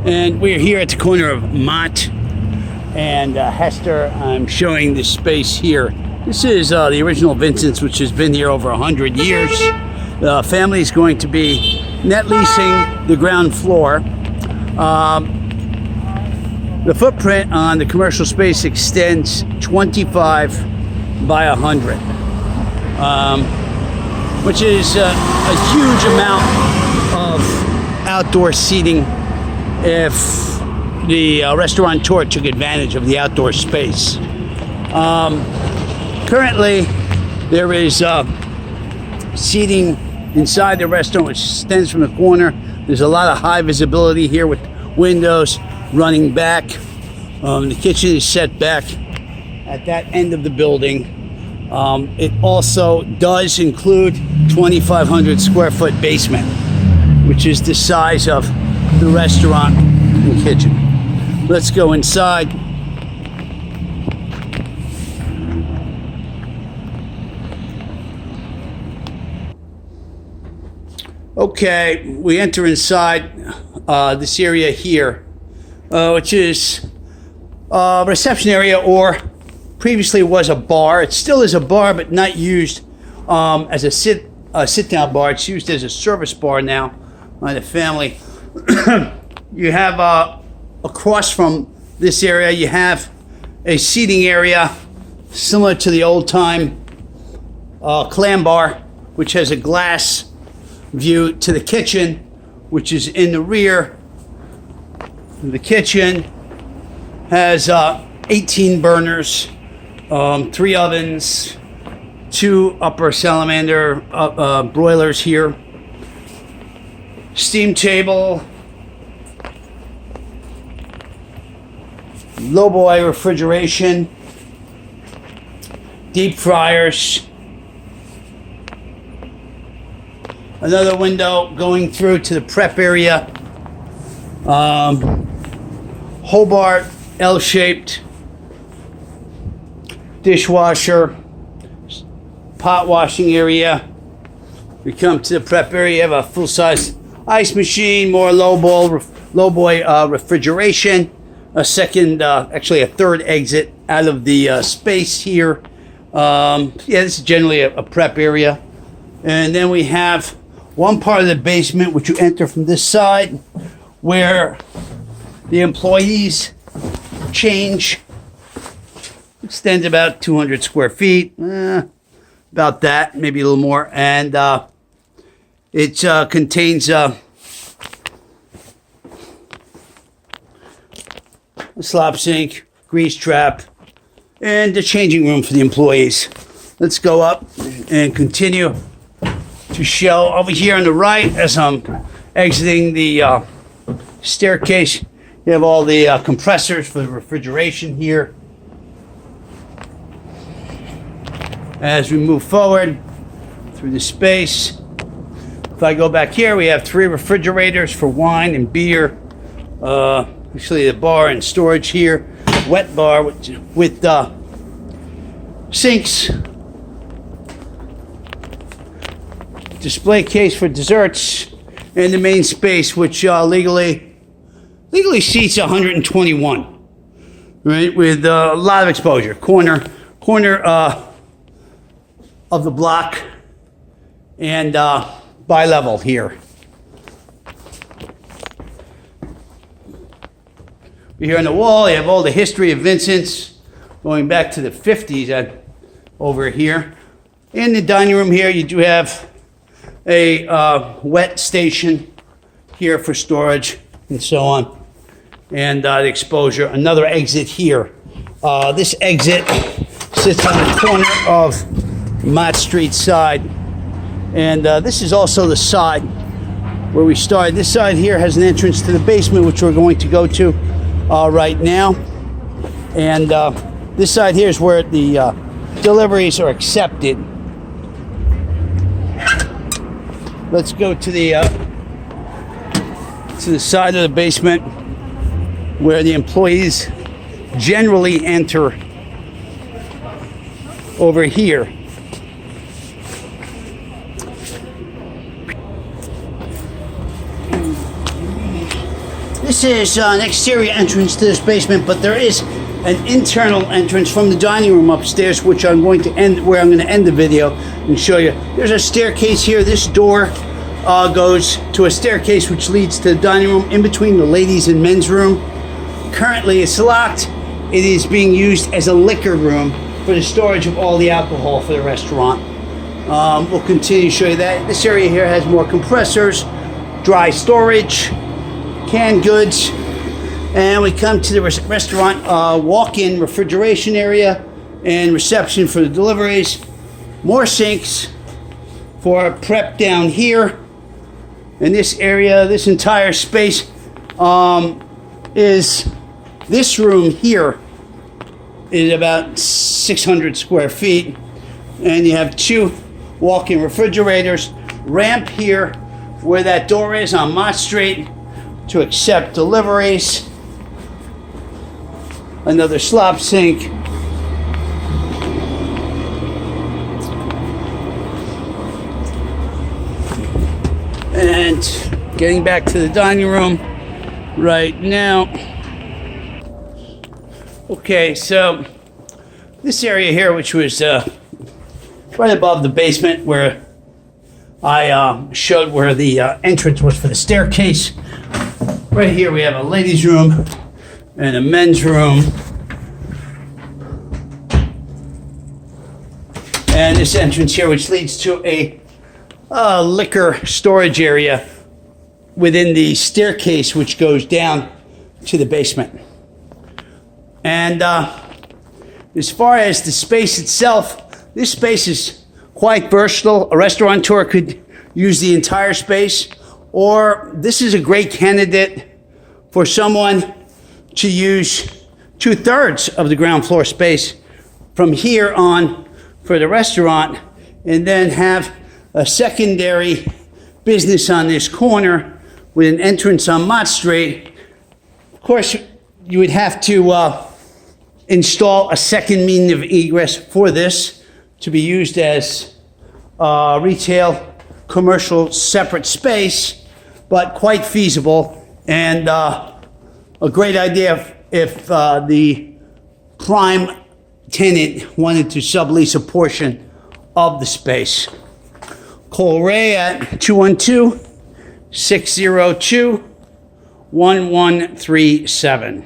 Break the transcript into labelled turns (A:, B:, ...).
A: And we're here at the corner of Mott and Hester. I'm showing the space here. This is the original Vincent's, which has been here over 100 years. The family is going to be net leasing the ground floor. The footprint on the commercial space extends 25 by 100, which is a huge amount of outdoor seating if the restaurateur took advantage of the outdoor space. Currently, there is seating inside the restaurant, which extends from the corner. There's a lot of high visibility here with windows running back. The kitchen is set back at that end of the building. It also does include 2,500 square foot basement, which is the size of the restaurant and kitchen. Let's go inside. Okay, we enter inside this area here, which is a reception area, or previously was a bar. It still is a bar, but not used as a sit-down bar. It's used as a service bar now by the family. You have across from this area, you have a seating area similar to the old-time clam bar, which has a glass view to the kitchen, which is in the rear. The kitchen has 18 burners, 3 ovens, 2 upper salamander broilers here, steam table, lowboy refrigeration, deep fryers, another window going through to the prep area, Hobart L-shaped dishwasher, pot washing area. We come to the prep area. You have a full-size ice machine, more lowboy refrigeration, a second, actually a third exit out of the space here. Yeah, this is generally a prep area. And then we have one part of the basement, which you enter from this side, where the employees change. Extends about 200 square feet, about that, maybe a little more. And it contains a slop sink, grease trap, and a changing room for the employees. Let's go up and continue to show over here on the right as I'm exiting the staircase. You have all the compressors for the refrigeration here. As we move forward through the space, if I go back here, we have 3 refrigerators for wine and beer. Actually, the bar and storage here, wet bar with sinks, display case for desserts, and the main space, which legally seats 121, right, with a lot of exposure. Corner of the block, and bi-level here. Here on the wall, you have all the history of Vincent's, going back to the 50s over here. In the dining room here, you do have a wet station here for storage and so on. And the exposure, another exit here. This exit sits on the corner of Mott Street side. And this is also the side where we started. This side here has an entrance to the basement, which we're going to go to right now. And this side here is where the deliveries are accepted. Let's go to the side of the basement where the employees generally enter over here. This is an exterior entrance to this basement, but there is an internal entrance from the dining room upstairs, which I'm going to end, where I'm going to end the video and show you. There's a staircase here. This door goes to a staircase which leads to the dining room in between the ladies and men's room. Currently it's locked. It is being used as a liquor room for the storage of all the alcohol for the restaurant. We'll continue to show you that. This area here has more compressors, dry storage, canned goods, and we come to the restaurant walk-in refrigeration area and reception for the deliveries. More sinks for prep down here. In this area, this entire space is, this room here is about 600 square feet, and you have 2 walk-in refrigerators, ramp here where that door is on Mott Street to accept deliveries, another slop sink, and getting back to the dining room right now. Okay, so this area here, which was right above the basement where I showed where the entrance was for the staircase. Right here we have a ladies' room and a men's room. And this entrance here, which leads to a liquor storage area within the staircase, which goes down to the basement. And as far as the space itself, this space is quite versatile. A restaurateur could use the entire space, or this is a great candidate for someone to use 2/3 of the ground floor space from here on for the restaurant, and then have a secondary business on this corner with an entrance on Mott Street. Of course, you would have to install a second means of egress for this to be used as retail, commercial, separate space, but quite feasible, and a great idea if the prime tenant wanted to sublease a portion of the space. Call Ray at 212-602-1137.